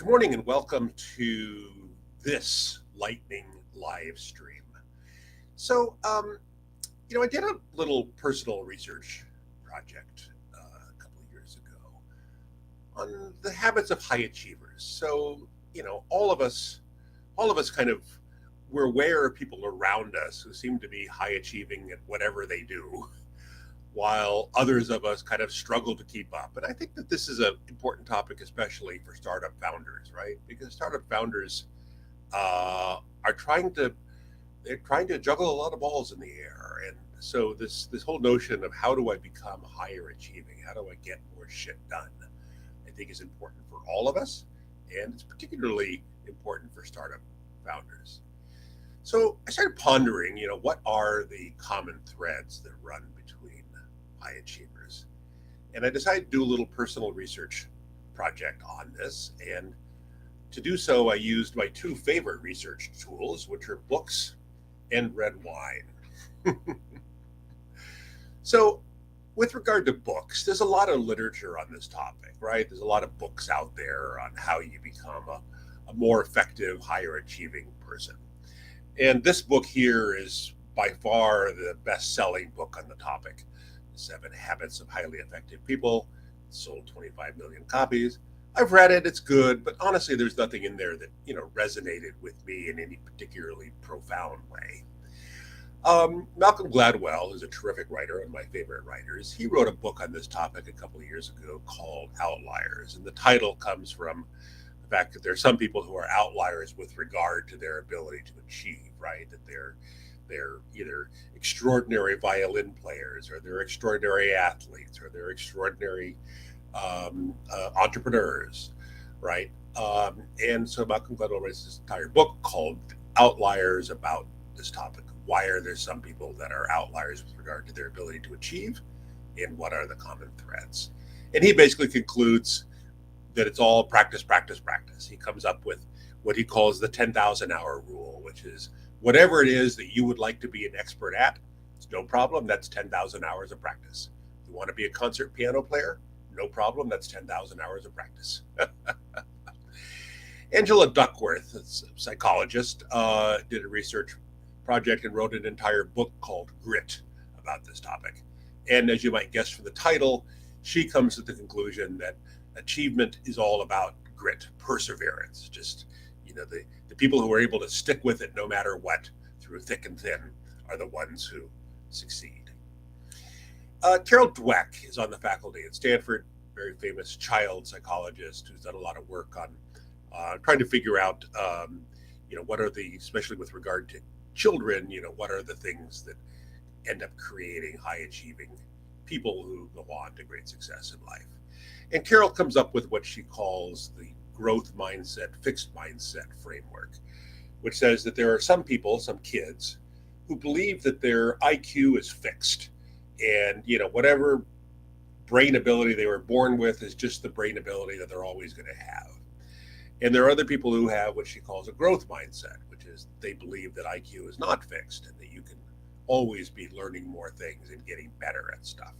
Good morning and welcome to this lightning live stream. So, I did a little personal research project a couple of years ago on the habits of high achievers. So, all of us kind of we're aware of people around us who seem to be high achieving at whatever they do, while others of us kind of struggle to keep up. And I think that this is an important topic, especially for startup founders, right? Because startup founders are trying to juggle a lot of balls in the air, and so this whole notion of how do I become higher achieving, how do I get more shit done, I think is important for all of us, and it's particularly important for startup founders. So I started pondering, what are the common threads that run between high achievers? And I decided to do a little personal research project on this. And to do so, I used my two favorite research tools, which are books and red wine. So, with regard to books, there's a lot of literature on this topic, right? There's a lot of books out there on how you become a more effective, higher achieving person. And this book here is by far the best selling book on the topic, Seven Habits of Highly Effective People. It sold 25 million copies. I've read it, it's good, but honestly, there's nothing in there that, resonated with me in any particularly profound way. Malcolm Gladwell is a terrific writer, one of my favorite writers. He wrote a book on this topic a couple of years ago called Outliers. And the title comes from the fact that there are some people who are outliers with regard to their ability to achieve, right? That they're either extraordinary violin players, or they're extraordinary athletes, or they're extraordinary entrepreneurs, right? And so Malcolm Gladwell writes this entire book called Outliers about this topic. Why are there some people that are outliers with regard to their ability to achieve, and what are the common threads? And he basically concludes that it's all practice, practice, practice. He comes up with what he calls the 10,000 hour rule, which is whatever it is that you would like to be an expert at, it's no problem. That's 10,000 hours of practice. You want to be a concert piano player? No problem. That's 10,000 hours of practice. Angela Duckworth, a psychologist, did a research project and wrote an entire book called Grit about this topic. And as you might guess from the title, she comes to the conclusion that achievement is all about grit, perseverance. Just, the people who are able to stick with it no matter what, through thick and thin, are the ones who succeed. Carol Dweck is on the faculty at Stanford, very famous child psychologist who's done a lot of work on trying to figure out, what are the, especially with regard to children, what are the things that end up creating high achieving people who go on to great success in life. And Carol comes up with what she calls the growth mindset, fixed mindset framework, which says that there are some people, some kids, who believe that their IQ is fixed. And, whatever brain ability they were born with is just the brain ability that they're always going to have. And there are other people who have what she calls a growth mindset, which is they believe that IQ is not fixed and that you can always be learning more things and getting better at stuff.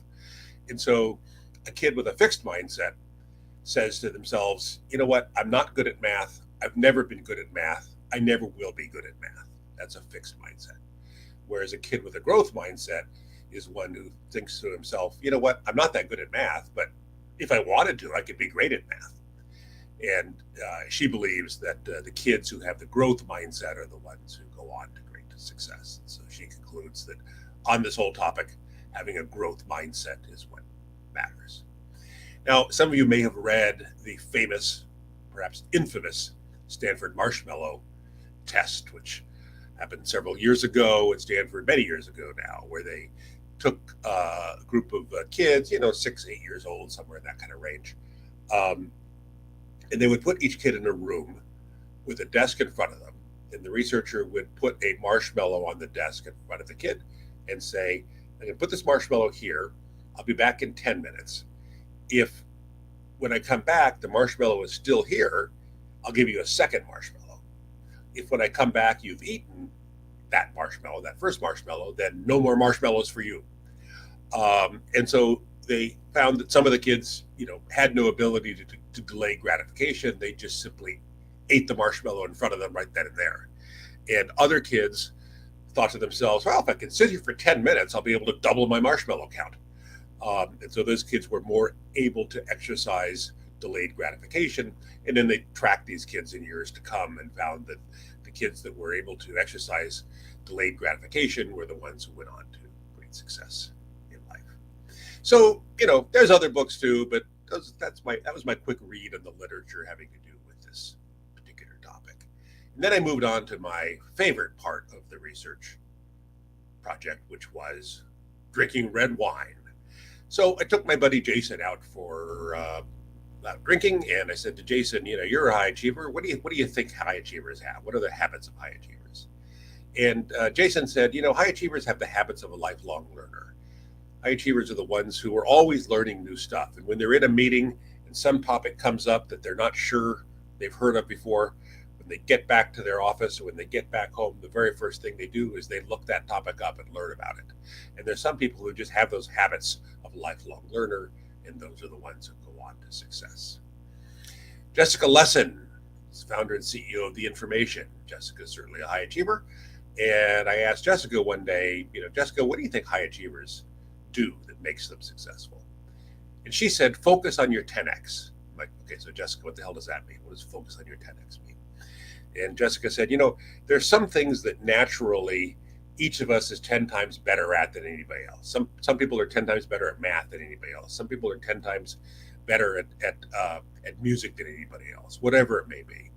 And so a kid with a fixed mindset says to themselves, you know what, I'm not good at math. I've never been good at math. I never will be good at math. That's a fixed mindset. Whereas a kid with a growth mindset is one who thinks to himself, you know what, I'm not that good at math, but if I wanted to, I could be great at math. And she believes that the kids who have the growth mindset are the ones who go on to great success. And so she concludes that on this whole topic, having a growth mindset is what matters. Now, some of you may have read the famous, perhaps infamous, Stanford marshmallow test, which happened several years ago at Stanford, many years ago now, where they took a group of kids, 6, 8 years old, somewhere in that kind of range. And they would put each kid in a room with a desk in front of them. And the researcher would put a marshmallow on the desk in front of the kid and say, I'm going to put this marshmallow here. I'll be back in 10 minutes. If when I come back, the marshmallow is still here, I'll give you a second marshmallow. If when I come back, you've eaten that marshmallow, that first marshmallow, then no more marshmallows for you. And so they found that some of the kids, had no ability to delay gratification. They just simply ate the marshmallow in front of them right then and there. And other kids thought to themselves, well, if I can sit here for 10 minutes, I'll be able to double my marshmallow count. And so those kids were more able to exercise delayed gratification. And then they tracked these kids in years to come and found that the kids that were able to exercise delayed gratification were the ones who went on to great success in life. So, there's other books too, but that was my quick read on the literature having to do with this particular topic. And then I moved on to my favorite part of the research project, which was drinking red wine. So I took my buddy Jason out for drinking, and I said to Jason, you're a high achiever. What do you think high achievers have? What are the habits of high achievers? And Jason said, high achievers have the habits of a lifelong learner. High achievers are the ones who are always learning new stuff. And when they're in a meeting and some topic comes up that they're not sure they've heard of before, when they get back to their office or when they get back home, the very first thing they do is they look that topic up and learn about it. And there's some people who just have those habits of a lifelong learner, and those are the ones who go on to success. Jessica Lesson is founder and CEO of The Information. Jessica is certainly a high achiever. And I asked Jessica one day, Jessica, what do you think high achievers do that makes them successful? And she said, focus on your 10x. I'm like, okay, so Jessica, what the hell does that mean? What does focus on your 10x mean? And Jessica said, there's some things that naturally each of us is 10 times better at than anybody else. Some people are 10 times better at math than anybody else. Some people are 10 times better at music than anybody else, whatever it may be.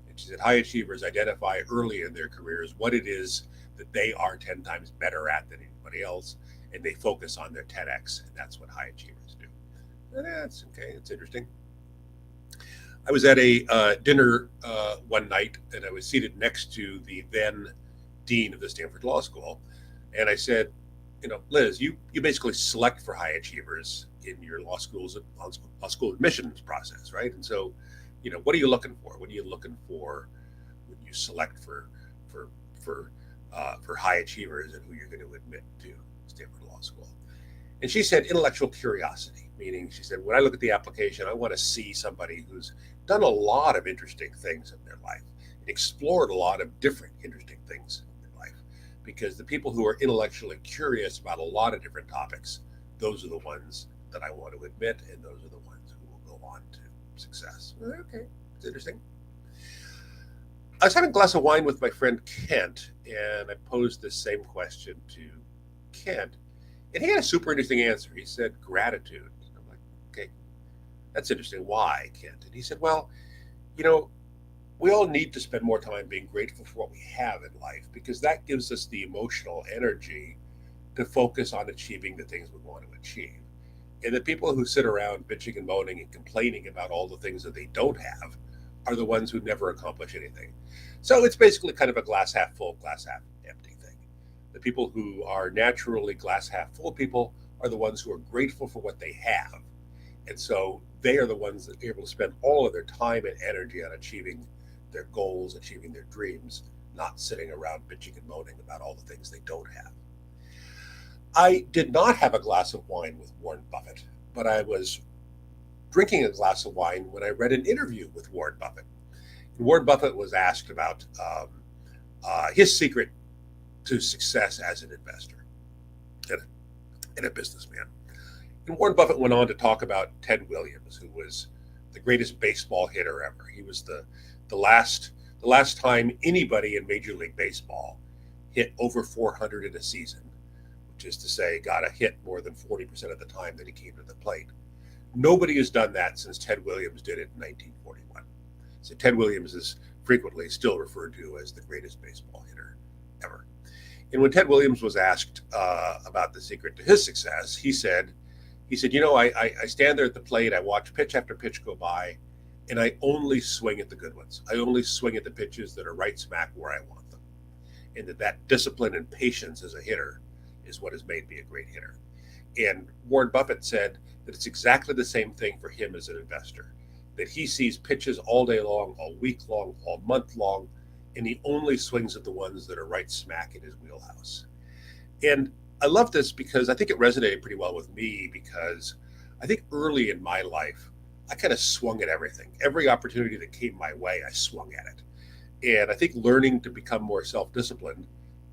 And she said, high achievers identify early in their careers what it is that they are 10 times better at than anybody else, and they focus on their 10x, and that's what high achievers do. And that's okay. It's interesting. I was at a dinner one night, and I was seated next to the then dean of the Stanford Law School, and I said, Liz, you basically select for high achievers in your law school admissions process, right? And so, what are you looking for? What are you looking for when you select for high achievers and who you're going to admit to Stanford Law School? And she said intellectual curiosity, meaning she said, when I look at the application, I want to see somebody who's done a lot of interesting things in their life and explored a lot of different interesting things in their life. Because the people who are intellectually curious about a lot of different topics, those are the ones that I want to admit, and those are the ones who will go on to success. Okay, it's interesting. I was having a glass of wine with my friend Kent, and I posed this same question to Kent, and he had a super interesting answer. He said gratitude. I'm like, okay, that's interesting. Why, Kent? And he said, well, we all need to spend more time being grateful for what we have in life, because that gives us the emotional energy to focus on achieving the things we want to achieve. And the people who sit around bitching and moaning and complaining about all the things that they don't have are the ones who never accomplish anything. So it's basically kind of a glass half full, glass half empty thing. The people who are naturally glass half full people are the ones who are grateful for what they have. And so they are the ones that are able to spend all of their time and energy on achieving their goals, achieving their dreams, not sitting around bitching and moaning about all the things they don't have. I did not have a glass of wine with Warren Buffett, but I was drinking a glass of wine when I read an interview with Warren Buffett. And Warren Buffett was asked about his secret to success as an investor and a businessman. And Warren Buffett went on to talk about Ted Williams, who was the greatest baseball hitter ever. He was the last time anybody in Major League Baseball hit over 400 in a season, which is to say got a hit more than 40% of the time that he came to the plate. Nobody has done that since Ted Williams did it in 1941. So Ted Williams is frequently still referred to as the greatest baseball hitter ever. And when Ted Williams was asked about the secret to his success, he said, I stand there at the plate, I watch pitch after pitch go by, and I only swing at the good ones. I only swing at the pitches that are right smack where I want them. And that discipline and patience as a hitter is what has made me a great hitter. And Warren Buffett said that it's exactly the same thing for him as an investor, that he sees pitches all day long, all week long, all month long, and he only swings at the ones that are right smack in his wheelhouse. And I love this because I think it resonated pretty well with me, because I think early in my life, I kind of swung at everything. Every opportunity that came my way, I swung at it. And I think learning to become more self disciplined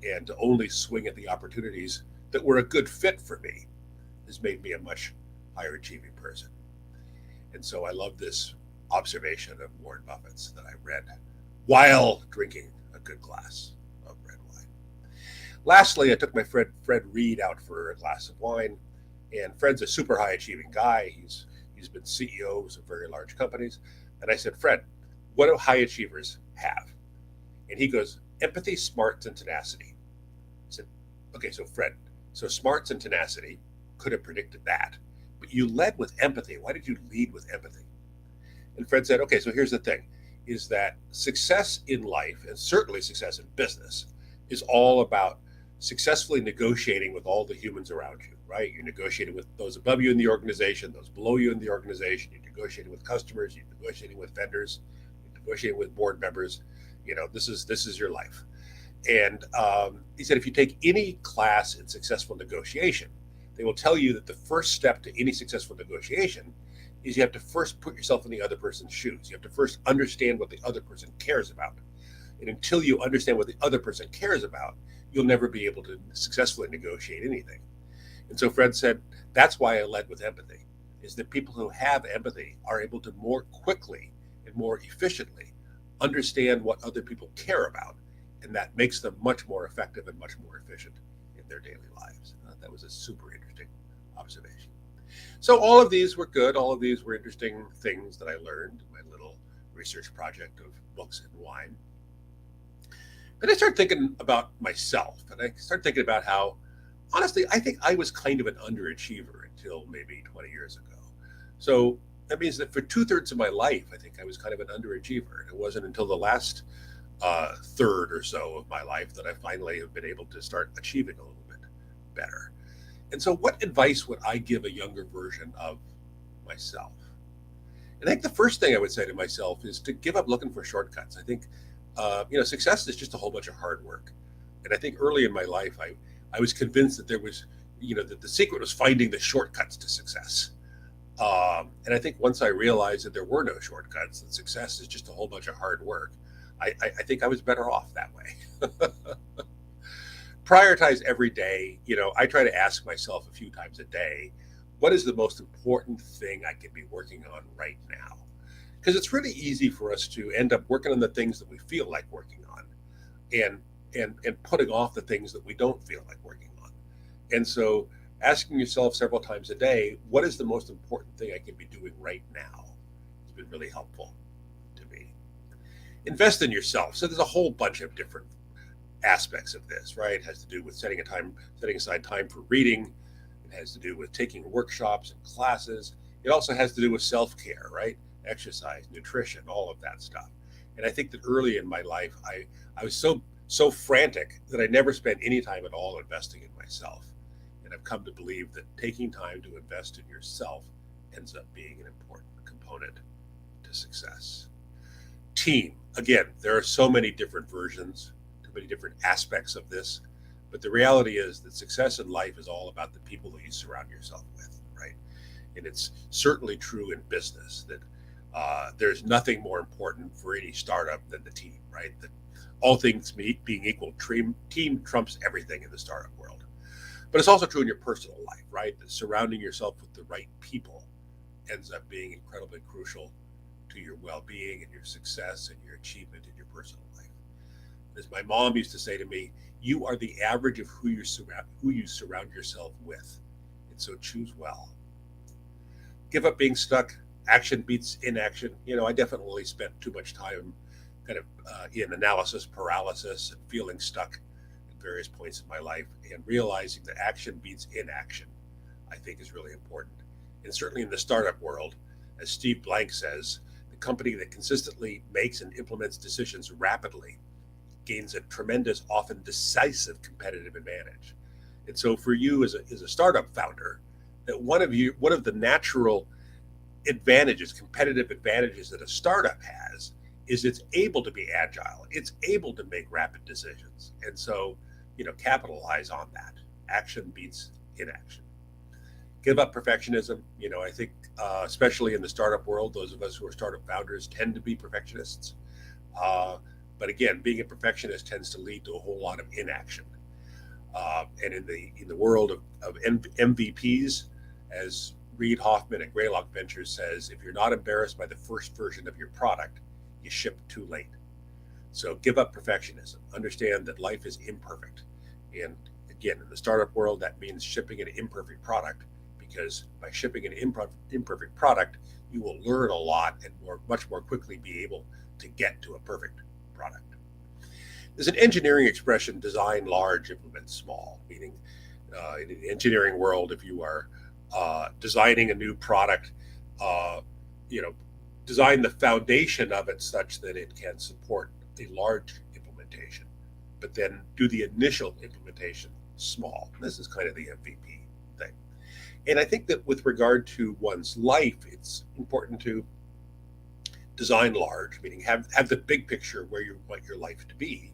and to only swing at the opportunities that were a good fit for me has made me a much higher achieving person. And so I love this observation of Warren Buffett's that I read while drinking a good glass of red wine. Lastly, I took my friend Fred Reed out for a glass of wine. And Fred's a super high achieving guy. He's been CEOs of very large companies. And I said, Fred, what do high achievers have? And he goes, empathy, smarts, and tenacity. I said, okay, so Fred, so smarts and tenacity could have predicted that. But you led with empathy. Why did you lead with empathy? And Fred said, okay, so here's the thing, is that success in life, and certainly success in business, is all about successfully negotiating with all the humans around you, right? You're negotiating with those above you in the organization, those below you in the organization, you're negotiating with customers, you're negotiating with vendors, you're negotiating with board members. This is your life. And he said, if you take any class in successful negotiation, they will tell you that the first step to any successful negotiation is you have to first put yourself in the other person's shoes. You have to first understand what the other person cares about. And until you understand what the other person cares about, you'll never be able to successfully negotiate anything. And so Fred said, that's why I led with empathy, is that people who have empathy are able to more quickly and more efficiently understand what other people care about. And that makes them much more effective and much more efficient in their daily lives. That was a super interesting observation. So all of these were good. All of these were interesting things that I learned in my little research project of books and wine. But I started thinking about myself, and I started thinking about how, honestly, I think I was kind of an underachiever until maybe 20 years ago. So that means that for 2/3 of my life, I think I was kind of an underachiever. And it wasn't until the last third or so of my life that I finally have been able to start achieving a little bit better. And so, what advice would I give a younger version of myself? And I think the first thing I would say to myself is to give up looking for shortcuts. I think, success is just a whole bunch of hard work. And I think early in my life, I was convinced that there was, that the secret was finding the shortcuts to success. And I think once I realized that there were no shortcuts, that success is just a whole bunch of hard work, I think I was better off that way. Prioritize every day. I try to ask myself a few times a day, what is the most important thing I can be working on right now? Because it's really easy for us to end up working on the things that we feel like working on and putting off the things that we don't feel like working on. And so asking yourself several times a day, what is the most important thing I can be doing right now, has been really helpful to me. Invest in yourself. So there's a whole bunch of different aspects of this, right? It has to do with setting aside time for reading. It has to do with taking workshops and classes. It also has to do with self-care, right? Exercise, nutrition, all of that stuff. And I think that early in my life, I was so frantic that I never spent any time at all investing in myself. And I've come to believe that taking time to invest in yourself ends up being an important component to success. Team. Again, there are so many different versions, too many different aspects of this. But the reality is that success in life is all about the people that you surround yourself with, right? And it's certainly true in business that there's nothing more important for any startup than the team, right? That all things being equal, team trumps everything in the startup world. But it's also true in your personal life, right? That surrounding yourself with the right people ends up being incredibly crucial to your well-being and your success and your achievement in your personal life. As my mom used to say to me, you are the average of who you surround yourself with. And so choose well. Give up being stuck. Action beats inaction. I definitely spent too much time kind of in analysis paralysis and feeling stuck at various points in my life, and realizing that action beats inaction, I think, is really important. And certainly in the startup world, as Steve Blank says, the company that consistently makes and implements decisions rapidly gains a tremendous, often decisive competitive advantage. And so for you as a startup founder, that one of the natural advantages, competitive advantages that a startup has is it's able to be agile. It's able to make rapid decisions. And so, capitalize on that. Action beats inaction. Give up perfectionism. I think, especially in the startup world, those of us who are startup founders tend to be perfectionists. Uh, but again, being a perfectionist tends to lead to a whole lot of inaction. And in the world of MVPs, as Reid Hoffman at Greylock Ventures says, if you're not embarrassed by the first version of your product, you ship too late. So give up perfectionism. Understand that life is imperfect. And again, in the startup world, that means shipping an imperfect product, because by shipping an imperfect product, you will learn a lot and much more quickly be able to get to a perfect product. There's an engineering expression, design large, implement small, meaning in the engineering world, if you are designing a new product, uh, you know, design the foundation of it such that it can support a large implementation, but then do the initial implementation small. This is kind of the MVP thing. And I think that with regard to one's life, it's important to design large, meaning have the big picture where you want your life to be,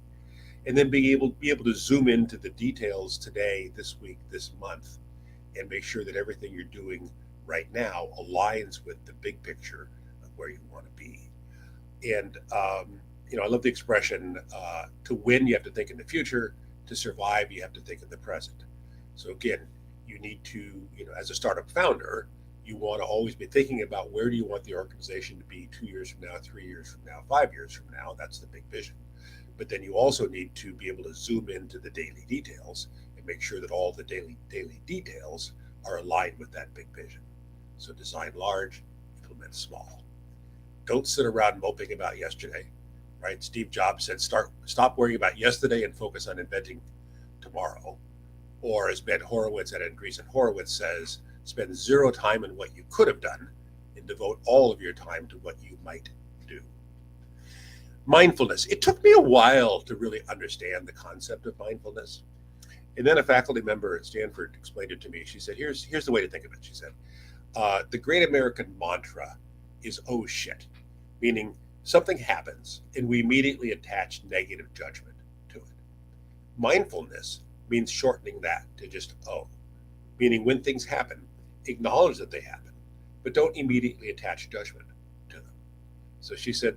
and then be able to zoom into the details today, this week, this month, and make sure that everything you're doing right now aligns with the big picture of where you want to be. And I love the expression: to win, you have to think in the future; to survive, you have to think in the present. So again, you need to, as a startup founder, you want to always be thinking about where do you want the organization to be 2 years from now, 3 years from now, 5 years from now. That's the big vision. But then you also need to be able to zoom into the daily details and make sure that all the daily details are aligned with that big vision. So design large, implement small. Don't sit around moping about yesterday, right? Steve Jobs said, stop worrying about yesterday and focus on inventing tomorrow. Or as Ben Horowitz at Andreessen Horowitz says, spend zero time on what you could have done and devote all of your time to what you might do. Mindfulness. It took me a while to really understand the concept of mindfulness. And then a faculty member at Stanford explained it to me. She said, here's the way to think of it. She said, the great American mantra is, oh shit, meaning something happens and we immediately attach negative judgment to it. Mindfulness means shortening that to just oh, meaning when things happen, acknowledge that they happen, but don't immediately attach judgment to them. So she said,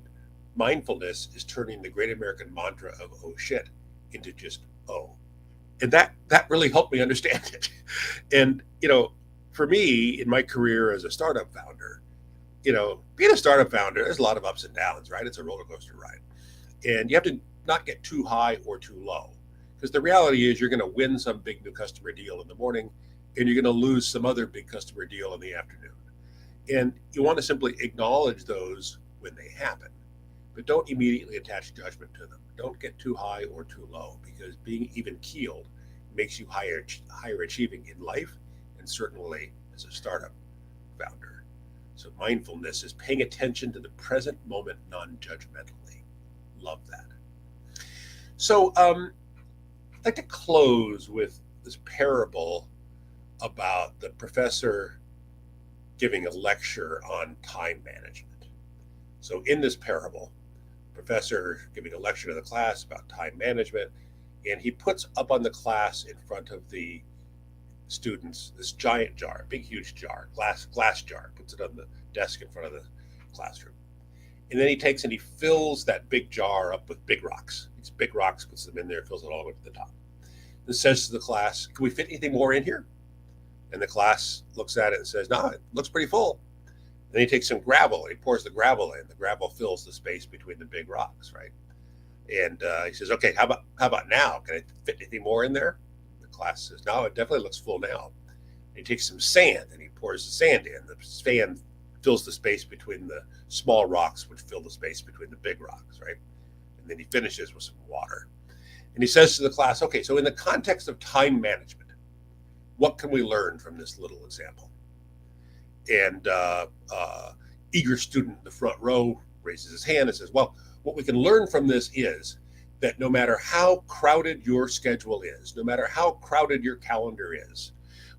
mindfulness is turning the great American mantra of oh shit into just oh. And that really helped me understand it. And, for me in my career as a startup founder, being a startup founder, there's a lot of ups and downs, right? It's a roller coaster ride. And you have to not get too high or too low. Because the reality is you're going to win some big new customer deal in the morning and you're going to lose some other big customer deal in the afternoon. And you want to simply acknowledge those when they happen, but don't immediately attach judgment to them. Don't get too high or too low, because being even keeled makes you higher achieving in life and certainly as a startup founder. So mindfulness is paying attention to the present moment non-judgmentally. Love that. So I'd like to close with this parable about the professor giving a lecture on time management. So in this parable, professor giving a lecture to the class about time management, and he puts up on the class in front of the students this giant jar, big huge jar, glass jar, puts it on the desk in front of the classroom. And then he takes and he fills that big jar up with big rocks. These big rocks, puts them in there, fills it all the way to the top. And says to the class, can we fit anything more in here? And the class looks at it and says, no, it looks pretty full. Then he takes some gravel and he pours the gravel in. The gravel fills the space between the big rocks, right? And he says, okay, how about now? Can I fit anything more in there? The class says, no, it definitely looks full now. And he takes some sand and he pours the sand in. The sand fills the space between the small rocks, which fill the space between the big rocks, right? And then he finishes with some water. And he says to the class, okay, so in the context of time management, what can we learn from this little example? And eager student in the front row raises his hand and says, well, what we can learn from this is that no matter how crowded your schedule is, no matter how crowded your calendar is,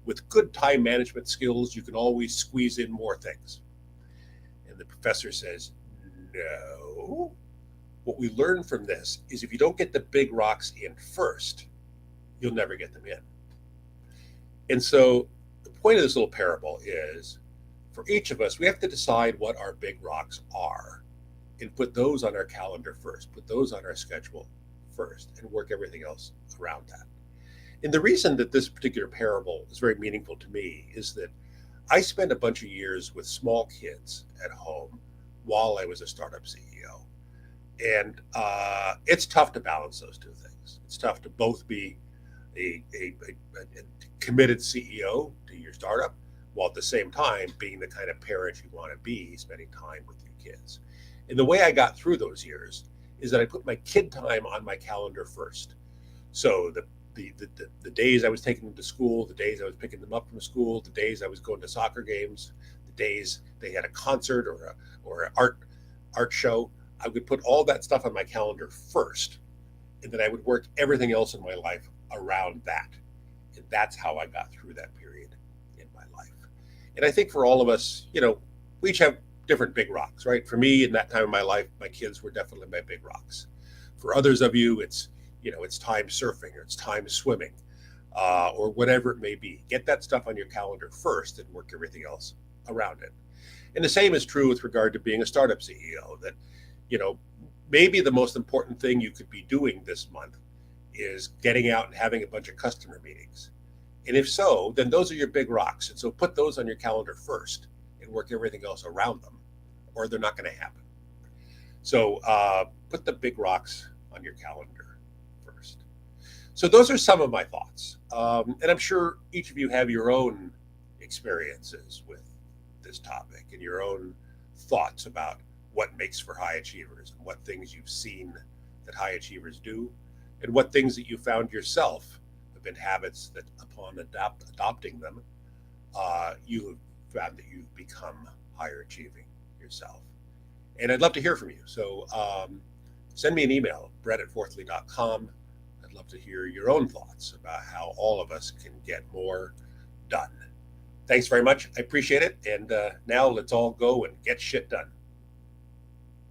with good time management skills, you can always squeeze in more things. And the professor says, no. What we learn from this is if you don't get the big rocks in first, you'll never get them in. And so the point of this little parable is for each of us, we have to decide what our big rocks are and put those on our calendar first, put those on our schedule first, and work everything else around that. And the reason that this particular parable is very meaningful to me is that I spent a bunch of years with small kids at home while I was a startup CEO. And it's tough to balance those two things. It's tough to both be a committed CEO to your startup while at the same time being the kind of parent you want to be, spending time with your kids. And the way I got through those years is that I put my kid time on my calendar first. So the days I was taking them to school, the days I was picking them up from school, the days I was going to soccer games, the days they had a concert or an art show, I would put all that stuff on my calendar first, and then I would work everything else in my life around that. And that's how I got through that period in my life. And I think for all of us, we each have different big rocks, right? For me, in that time of my life, my kids were definitely my big rocks. For others of you, it's time surfing or it's time swimming, or whatever it may be. Get that stuff on your calendar first and work everything else around it. And the same is true with regard to being a startup CEO, that, maybe the most important thing you could be doing this month is getting out and having a bunch of customer meetings. And if so, then those are your big rocks. And so put those on your calendar first and work everything else around them, or they're not going to happen. So put the big rocks on your calendar first. So those are some of my thoughts. And I'm sure each of you have your own experiences with this topic and your own thoughts about what makes for high achievers and what things you've seen that high achievers do and what things that you found yourself have been habits that upon adopting them, you have found that you've become higher achieving yourself. And I'd love to hear from you. So send me an email, brett@fourthly.com. I'd love to hear your own thoughts about how all of us can get more done. Thanks very much. I appreciate it. And now let's all go and get shit done.